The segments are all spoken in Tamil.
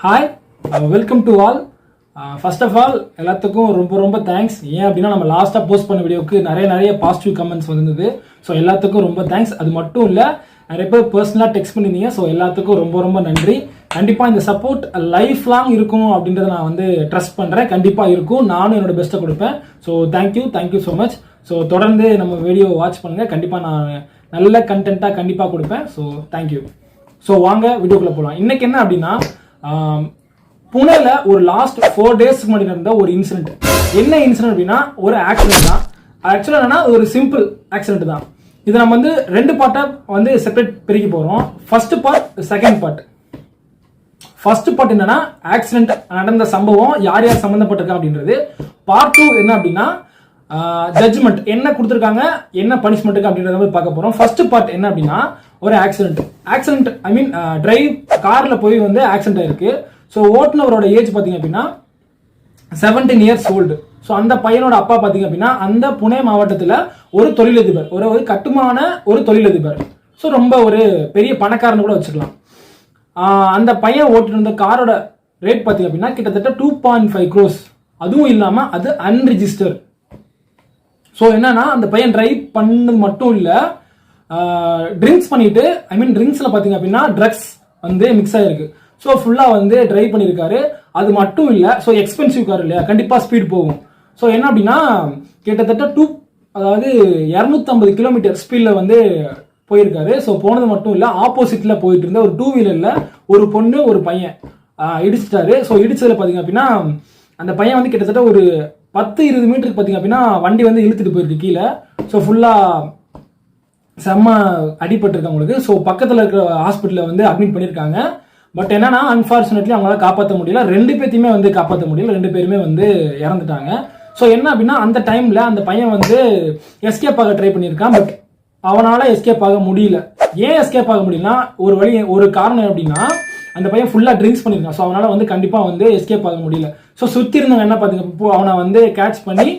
Hi, welcome to all. First of all எல்லாத்துக்கும் ரொம்ப ரொம்ப தேங்க்ஸ். ஏன் அப்படின்னா நம்ம லாஸ்ட்டாக போஸ்ட் பண்ண வீடியோவுக்கு நிறைய பாசிட்டிவ் கமெண்ட்ஸ் வந்திருந்தது. ஸோ எல்லாத்துக்கும் ரொம்ப தேங்க்ஸ். அது மட்டும் இல்லை, நிறைய பேர் பர்சனலாக டெக்ஸ்ட் பண்ணியிருந்தீங்க. ஸோ எல்லாத்துக்கும் ரொம்ப ரொம்ப நன்றி. கண்டிப்பாக இந்த சப்போர்ட் லைஃப் லாங் இருக்கும் அப்படின்றத நான் வந்து ட்ரஸ்ட் பண்ணுறேன். கண்டிப்பாக இருக்கும். நானும் என்னோட பெஸ்ட்டை கொடுப்பேன். So thank you so much. So தொடர்ந்து நம்ம வீடியோ வாட்ச் பண்ணுங்கள். கண்டிப்பாக நான் நல்ல கண்டென்ட்டாக கண்டிப்பாக கொடுப்பேன். So thank you. ஸோ வாங்க வீடியோக்குள்ளே போகலாம். இன்னைக்கு என்ன அப்படின்னா, புனேல ஒரு லாஸ்ட் 4 டேஸ்க்கு முன்னாடி நடந்த ஒரு இன்சிடென்ட். என்ன இன்சிடென்ட் அப்படின்னா, ஒரு ஆக்சிடென்ட் தான். ஆக்சுவலாக என்னன்னா ஒரு சிம்பிள் ஆக்சிடென்ட் தான். இது நம்ம வந்து 2 பார்ட்டா வந்து செப்பரேட் பிரிக்க போறோம். First part, second part. First part என்னன்னா ஆக்சிடென்ட் நடந்த சம்பவம், யார் யார் சம்பந்தப்பட்டிருக்கா அப்படின்றது. பார்ட் 2 என்ன அப்படின்னா ஜட்ஜ்மெண்ட் என்ன கொடுத்துருக்காங்க, என்ன பனிஷ்மெண்ட் அப்படின்றத மாதிரி பார்க்க போறோம். ஃபர்ஸ்ட் பார்ட் என்ன அப்படின்னா, ஒரு ஆக்சிடென்ட் ஐ மீன் டிரைவ் கார்ல போய் வந்து ஆக்சிடென்ட் ஆயிருக்கு. ஸோ ஓட்டுநவரோட ஏஜ் பார்த்தீங்க அப்படின்னா 17 இயர்ஸ் ஓல்டு. ஸோ அந்த பையனோட அப்பா பார்த்தீங்க அப்படின்னா அந்த புனே மாவட்டத்தில் ஒரு தொழிலதிபர், ஒரு கட்டுமான ஒரு தொழிலதிபர். ஸோ ரொம்ப ஒரு பெரிய பணக்காரன்னு கூட வச்சுக்கலாம். அந்த பையன் ஓட்டிட்டு இருந்த காரோட ரேட் பார்த்தீங்க அப்படின்னா கிட்டத்தட்ட 2.5 crores. அதுவும் இல்லாமல் அது அன்ரிஜிஸ்டர். ஸோ என்னன்னா அந்த பையன் டிரைவ் பண்ணது மட்டும் இல்லை, ட்ரிங்க்ஸ் பண்ணிட்டு, ஐ மீன் ட்ரிங்க்ஸில் பார்த்தீங்க அப்படின்னா ட்ரக்ஸ் வந்து மிக்ஸ் ஆகிருக்கு. ஸோ ஃபுல்லாக வந்து டிரைவ் பண்ணியிருக்காரு. அது மட்டும் இல்லை, ஸோ எக்ஸ்பென்சிவ் கார் இல்லையா, கண்டிப்பாக ஸ்பீட் போகும். ஸோ என்ன அப்படின்னா கிட்டத்தட்ட 250 கிலோமீட்டர் ஸ்பீடில் வந்து போயிருக்காரு. ஸோ போனது மட்டும் இல்லை, ஆப்போசிட்டில் போயிட்டு இருந்த ஒரு 2 வீலரில் ஒரு பொண்ணு ஒரு பையன் இடிச்சிட்டாரு. ஸோ இடிச்சதில் பார்த்தீங்க அப்படின்னா அந்த பையன் வந்து கிட்டத்தட்ட ஒரு 10-20 மீட்டருக்கு பார்த்தீங்க அப்படின்னா வண்டி வந்து இழுத்துட்டு போயிருக்கு கீழே. ஸோ ஃபுல்லாக செம்ம அடிபட்டிருக்கு அவங்களுக்கு. ஸோ பக்கத்தில் இருக்கிற ஹாஸ்பிட்டலில் வந்து அட்மிட் பண்ணியிருக்காங்க. பட் என்னன்னா அன்பார்ச்சுனேட்லி அவங்களால காப்பாற்ற முடியல. 2 பேர்த்தையுமே வந்து காப்பாற்ற முடியல. 2 பேருமே வந்து இறந்துட்டாங்க. ஸோ என்ன அப்படின்னா அந்த டைம்ல அந்த பையன் வந்து எஸ்கேப் ஆக ட்ரை பண்ணியிருக்கான். பட் அவனால எஸ்கேப் ஆக முடியல. ஏன் எஸ்கேப் ஆக முடியலன்னா ஒரு காரணம் அப்படின்னா அந்த பையன் ஃபுல்லா ட்ரிங்க்ஸ் பண்ணியிருக்கான். ஸோ அவனால வந்து கண்டிப்பா வந்து எஸ்கேப் ஆக முடியல. ஸோ சுத்தி இருந்தவங்க என்ன பார்த்தீங்க, இப்போ அவனை வந்து கேட்ச் பண்ணி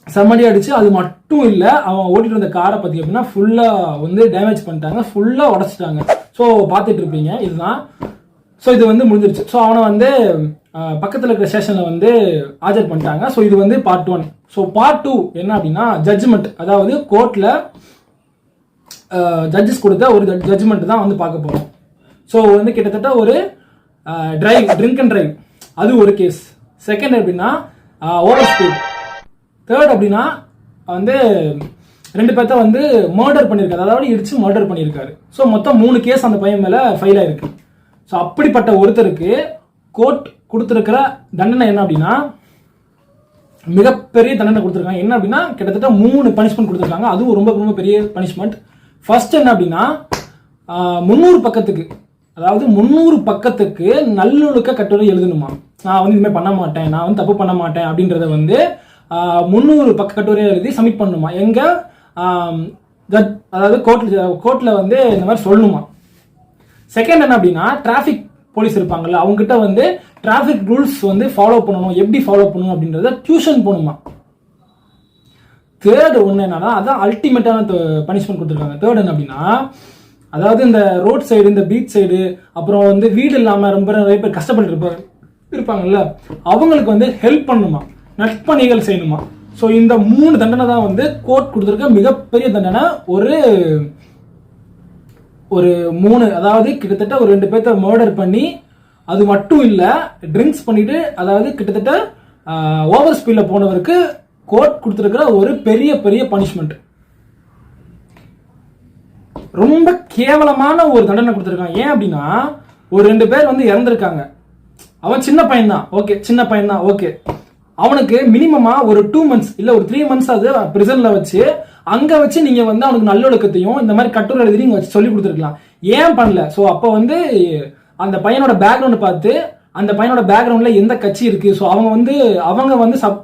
செம்மடி அடிச்சு, அது மட்டும் இல்ல அவன் ஓட்டிட்டு இருந்த காரை பார்த்தீங்க அப்படின்னா ஃபுல்லா வந்து டேமேஜ் பண்ணிட்டாங்க, ஃபுல்லா உடச்சிட்டாங்க. ஸோ பார்த்துட்டு இருப்பீங்க இதுதான். ஸோ இது வந்து முடிஞ்சிருச்சு. ஸோ அவனை வந்து பக்கத்தில் இருக்கிற ஸ்டேஷன்ல வந்து ஆஜர் பண்ணிட்டாங்க. ஸோ இது வந்து பார்ட் 1. ஸோ பார்ட் 2 என்ன அப்படின்னா ஜட்ஜ்மெண்ட், அதாவது கோர்ட்ல ஜட்ஜஸ் கொடுத்த ஒரு ஜட்ஜ்மெண்ட் தான் வந்து பார்க்க போறோம். ஸோ வந்து கிட்டத்தட்ட ஒரு ட்ரிங்க் அண்ட் டிரைவ், அது ஒரு கேஸ். செகண்ட் அப்படின்னா ஓவர் ஸ்பீட். தேர்ட் அப்படின்னா வந்து 2 பேர்த்த வந்து மர்டர் பண்ணியிருக்காரு, அதாவது இடிச்சு மர்டர் பண்ணியிருக்காரு. ஸோ மொத்தம் 3 கேஸ் அந்த பையன் மேலே ஃபைல் ஆயிருக்கு. ஸோ அப்படிப்பட்ட ஒருத்தருக்கு கோர்ட் கொடுத்துருக்கிற தண்டனை என்ன அப்படின்னா மிகப்பெரிய தண்டனை கொடுத்துருக்காங்க. என்ன அப்படின்னா கிட்டத்தட்ட 3 பனிஷ்மெண்ட் கொடுத்துருக்காங்க. அதுவும் ரொம்ப ரொம்ப பெரிய பனிஷ்மெண்ட். ஃபர்ஸ்ட் என்ன அப்படின்னா 300 பக்கத்துக்கு, அதாவது 300 பக்கத்துக்கு நல்லொழுக்க கட்டுரை எழுதணுமா. நான் வந்து இதுமாதிரி பண்ண மாட்டேன், நான் வந்து தப்பு பண்ண மாட்டேன் அப்படின்றத வந்து 300 பக்க கட்டுரை எழுதி சப்மிட் பண்ணணுமா. எங்க அதாவது கோர்ட்ல வந்து இந்த மாதிரி சொல்லணுமா. செகண்ட் என்ன அப்படின்னா டிராஃபிக் போலீஸ் இருப்பாங்கல்ல, அவங்க கிட்ட வந்து டிராஃபிக் ரூல்ஸ் வந்து ஃபாலோ பண்ணணும், எப்படி ஃபாலோ பண்ணணும் அப்படின்றத டியூஷன் போகணுமா. தேர்ட் ஒன்று என்னன்னா அதான் அல்டிமேட்டான பனிஷ்மெண்ட் கொடுத்துருக்காங்க. தேர்ட் என்ன அப்படின்னா, அதாவது இந்த ரோட் சைடு, இந்த பீச் சைடு, அப்புறம் வந்து வீடு இல்லாமல் ரொம்ப நிறைய பேர் கஷ்டப்பட்டு இருப்பாங்கல்ல, அவங்களுக்கு வந்து ஹெல்ப் பண்ணணுமா, நட்பணிகள் செய்யணுமா. ஸோ இந்த 3 தண்டனை தான் வந்து கோர்ட் கொடுத்துருக்க மிகப்பெரிய தண்டனை. ஒரு 3, அதாவது கிட்டத்தட்ட ஒரு 2 பேர்த்த மர்டர் பண்ணி, அது மட்டும் இல்ல ட்ரிங்க்ஸ் பண்ணிட்டு, அதாவது கிட்டத்தட்ட ஓவர் ஸ்பீட்ல போனவருக்கு கோர்ட் கொடுத்துருக்கிற ஒரு பெரிய பனிஷ்மெண்ட். ரொம்ப கேவலமான ஒரு தண்டனை கொடுத்துருக்காங்க. ஏன் அப்படின்னா ஒரு 2 பேர் வந்து இறந்துருக்காங்க. அவன் சின்ன பையன் தான், ஓகே. அவனுக்கு மினிமமா ஒரு 2 months இல்ல ஒரு 3 months அது பிரிசன்ல வச்சு, அங்க வச்சு நீங்க வந்து அவனுக்கு நல்லொழுக்கத்தையும் இந்த மாதிரி கட்டுரை எழுதி நீங்க சொல்லி கொடுத்துருக்கலாம். ஏன் பண்ணல? ஸோ அப்போ வந்து அந்த பையனோட பேக்ரவுண்ட் பார்த்து, அந்த பையனோட பேக்ரவுண்ட்ல எந்த கட்சி இருக்கு, ஸோ அவங்க வந்து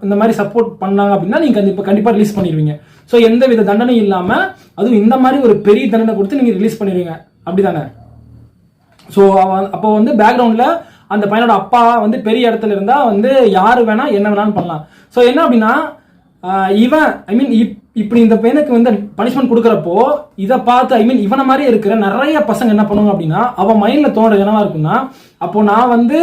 இந்த மாதிரி சப்போர்ட் பண்ணாங்க அப்படின்னா நீங்க கண்டிப்பா ரிலீஸ் பண்ணிடுவீங்க. ஸோ எந்த வித தண்டனையும் இல்லாம, அதுவும் இந்த மாதிரி ஒரு பெரிய தண்டனை கொடுத்து நீங்க ரிலீஸ் பண்ணிடுவீங்க, அப்படிதானே. ஸோ அப்போ வந்து பேக்ரவுண்ட்ல அந்த பையனோட அப்பா வந்து பெரிய இடத்துல இருந்தா வந்து யாரு வேணா என்ன வேணாலும் பண்ணலாம். ஸோ என்ன அப்படின்னா இவன் ஐ மீன் இப்படி இந்த பையனுக்கு வந்து பனிஷ்மெண்ட் கொடுக்குறப்போ இதை பார்த்து ஐ மீன் இவனை மாதிரி இருக்கிற நிறைய பசங்க என்ன பண்ணுவாங்க அப்படின்னா, அவன் மைண்ட்ல தோணுறது என்னவா இருக்குன்னா, அப்போ நான் வந்து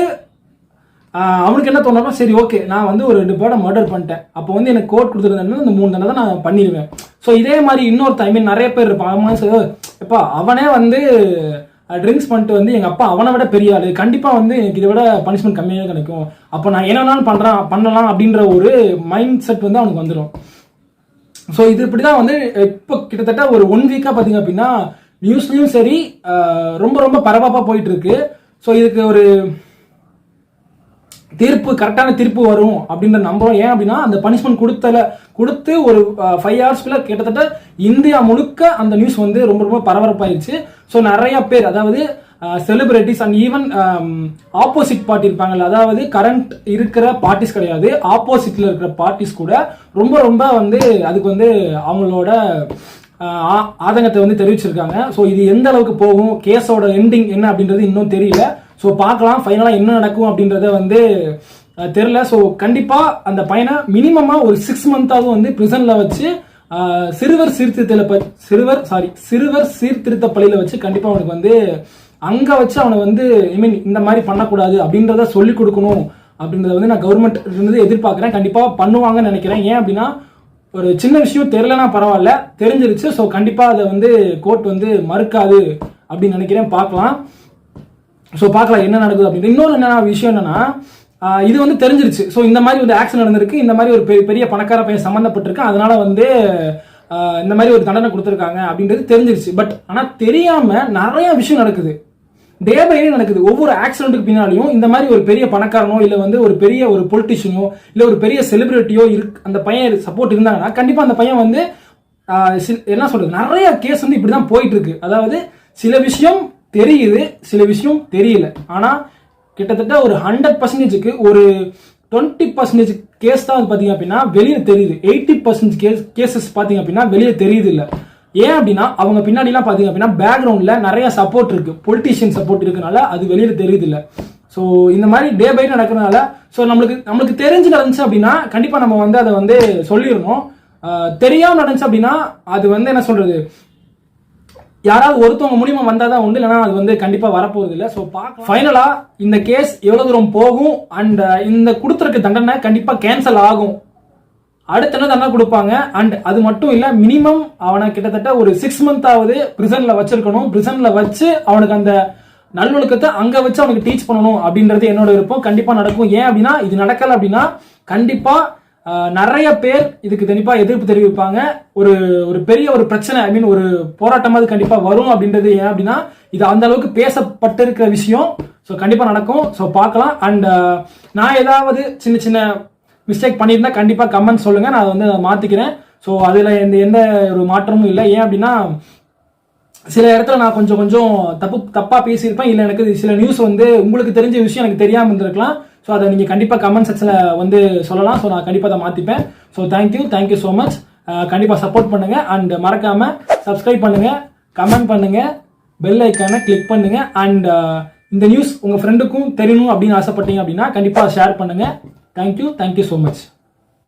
அவனுக்கு என்ன தோணும், சரி ஓகே நான் வந்து ஒரு 2 பேரை மர்டர் பண்ணிட்டேன், அப்போ வந்து எனக்கு கோர்ட் கொடுத்துருந்தேன், இந்த 3 தடவை நான் பண்ணிடுவேன். ஸோ இதே மாதிரி இன்னொருத்த நிறைய பேர் இருப்பான், எப்பா அவனே வந்து ட்ரிங்க்ஸ் பண்ணிட்டு வந்து எங்கள் அப்பா அவனை விட பெரிய ஆளு, கண்டிப்பாக வந்து எனக்கு இதை விட பனிஷ்மெண்ட் கம்மியாக கிடைக்கும், அப்போ நான் என்னென்னாலும் பண்ணலாம் அப்படின்ற ஒரு மைண்ட் செட் வந்து அவனுக்கு வந்துடும். ஸோ இது இப்படி தான் வந்து இப்போ கிட்டத்தட்ட ஒரு 1 வீக்காக பார்த்தீங்க அப்படின்னா நியூஸ்லையும் சரி ரொம்ப ரொம்ப பரபரப்பாக போயிட்டு இருக்கு. ஸோ இதுக்கு ஒரு கரெக்டான தீர்ப்பு வரும் அப்படின்ற நம்புறோம். ஏன் அப்படின்னா அந்த பனிஷ்மெண்ட் கொடுத்து ஒரு 5 ஹவர்ஸ்க்குள்ள கிட்டத்தட்ட இந்தியா முழுக்க அந்த நியூஸ் வந்து ரொம்ப ரொம்ப பரபரப்பாயிருச்சு. ஸோ நிறைய பேர், அதாவது celebrities and even opposite party இருப்பாங்கல்ல, அதாவது கரண்ட் இருக்கிற பார்ட்டிஸ் கிடையாது, ஆப்போசிட்ல இருக்கிற பார்ட்டிஸ் கூட ரொம்ப ரொம்ப வந்து அதுக்கு வந்து அவங்களோட ஆதங்கத்தை வந்து தெரிவிச்சிருக்காங்க. ஸோ இது எந்த அளவுக்கு போகும், கேஸோட எண்டிங் என்ன அப்படின்றது இன்னும் தெரியல. ஸோ பார்க்கலாம் ஃபைனலாக என்ன நடக்கும் அப்படின்றத வந்து தெரியல. ஸோ கண்டிப்பாக அந்த பையனை மினிமமாக ஒரு 6 மந்த்தாவது வந்து பிரிசனில் வச்சு சிறுவர் சீர்திருத்த பள்ளியில் வச்சு கண்டிப்பாக அவனுக்கு வந்து அங்கே வச்சு அவனை வந்து இந்த மாதிரி பண்ணக்கூடாது அப்படின்றத சொல்லிக் கொடுக்கணும் அப்படின்றத வந்து நான் கவர்மெண்ட் இருந்து எதிர்பார்க்குறேன். கண்டிப்பாக பண்ணுவாங்கன்னு நினைக்கிறேன். ஏன் அப்படின்னா ஒரு சின்ன விஷயம் தெரியலனா பரவாயில்ல, தெரிஞ்சிருச்சு. ஸோ கண்டிப்பாக அதை வந்து கோர்ட் வந்து மறுக்காது அப்படின்னு நினைக்கிறேன். பார்க்கலாம். ஸோ பார்க்கலாம் என்ன நடக்குது அப்படின்னு. இன்னொரு என்ன விஷயம் என்னன்னா, இது வந்து தெரிஞ்சிருச்சு. ஸோ இந்த மாதிரி ஒரு ஆக்சிடென்ட் நடந்திருக்கு, இந்த மாதிரி ஒரு பெரிய பணக்கார பையன் சம்மந்தப்பட்டிருக்கு, அதனால வந்து இந்த மாதிரி ஒரு தண்டனை கொடுத்துருக்காங்க அப்படின்றது தெரிஞ்சிருச்சு. பட் ஆனால் தெரியாம நிறைய விஷயம் நடக்குது, டே பை டே நடக்குது. ஒவ்வொரு ஆக்சிடென்ட்டுக்கு பின்னாலையும் இந்த மாதிரி ஒரு பெரிய பணக்காரனோ இல்லை வந்து ஒரு பெரிய ஒரு பொலிட்டிஷியனோ இல்லை ஒரு பெரிய செலிபிரிட்டியோ அந்த பையன் சப்போர்ட் இருந்தாங்கன்னா கண்டிப்பாக அந்த பையன் வந்து என்ன சொல்றது, நிறைய கேஸ் வந்து இப்படிதான் போயிட்டு இருக்கு. அதாவது சில விஷயம் தெரியுது, சில விஷயம் தெரியல. ஆனா கிட்டத்தட்ட ஒரு 100%க்கு ஒரு 20% கேஸ் தான் பாத்தீங்க அப்படின்னா வெளியே தெரியுது. 80% கேசஸ் பாத்தீங்க அப்படின்னா வெளியே தெரியுது இல்ல. ஏன் அப்படின்னா அவங்க பின்னாடி எல்லாம் பாத்தீங்க அப்படின்னா பேக்ரவுண்ட்ல நிறைய சப்போர்ட் இருக்கு, பொலிட்டிஷியன் சப்போர்ட் இருக்கனால அது வெளியில தெரியுது இல்ல. ஸோ இந்த மாதிரி டே பை டே நடக்கிறதுனால ஸோ நம்மளுக்கு தெரிஞ்சு நடந்துச்சு அப்படின்னா கண்டிப்பா நம்ம வந்து அதை வந்து சொல்லிடணும். தெரியாம நடந்துச்சு அப்படின்னா அது வந்து என்ன சொல்றது, யாராவது ஒருத்தவங்க மூலியமா வந்தாதான் உண்டு, இல்லைன்னா அது வந்து கண்டிப்பா வரப்போறது இல்லை. ஸோ பார்க்க ஃபைனலா இந்த கேஸ் எவ்வளவு தூரம் போகும் அண்ட் இந்த கொடுத்துருக்க தண்டனை கண்டிப்பா கேன்சல் ஆகும். அடுத்த என்ன தண்டனை கொடுப்பாங்க. அண்ட் அது மட்டும் இல்ல, மினிமம் அவனை கிட்டத்தட்ட ஒரு 6 மந்தாவது பிரிசன்ல வச்சிருக்கணும். பிரிசன்ல வச்சு அவனுக்கு அந்த நல்லொழுக்கத்தை அங்க வச்சு அவனுக்கு டீச் பண்ணணும் அப்படின்றது என்னோட விருப்பம். கண்டிப்பா நடக்கும். ஏன் அப்படின்னா இது நடக்கல அப்படின்னா கண்டிப்பா நிறைய பேர் இதுக்கு கண்டிப்பா எதிர்ப்பு தெரிவிப்பாங்க. ஒரு பெரிய ஒரு பிரச்சனை, ஐ மீன் ஒரு போராட்டமாவது கண்டிப்பா வரும் அப்படின்றது. ஏன் அப்படின்னா இது அந்த அளவுக்கு பேசப்பட்டிருக்கிற விஷயம். ஸோ கண்டிப்பா நடக்கும். ஸோ பார்க்கலாம். அண்ட் நான் ஏதாவது சின்ன சின்ன மிஸ்டேக் பண்ணியிருந்தா கண்டிப்பா கமெண்ட் சொல்லுங்க, நான் வந்து மாத்திக்கிறேன். ஸோ அதுல எந்த ஒரு மாற்றமும் இல்லை. ஏன் அப்படின்னா சில இடத்துல நான் கொஞ்சம் தப்பா பேசியிருப்பேன், இல்லை எனக்கு சில நியூஸ் வந்து உங்களுக்கு தெரிஞ்ச விஷயம் எனக்கு தெரியாம இருந்திருக்கலாம். ஸோ அதை நீங்கள் கண்டிப்பாக கமெண்ட் செக்ஷனில் வந்து சொல்லலாம். ஸோ நான் கண்டிப்பாக அதை மாற்றிப்பேன். So thank you so much. கண்டிப்பாக சப்போர்ட் பண்ணுங்கள் அண்ட் மறக்காமல் சப்ஸ்கிரைப் பண்ணுங்கள், கமெண்ட் பண்ணுங்கள், பெல் ஐக்கானை கிளிக் பண்ணுங்கள். அண்ட் இந்த நியூஸ் உங்கள் ஃப்ரெண்டுக்கும் தெரியணும் அப்படின்னு ஆசைப்பட்டீங்க அப்படின்னா கண்டிப்பாக ஷேர் பண்ணுங்கள். Thank you so much.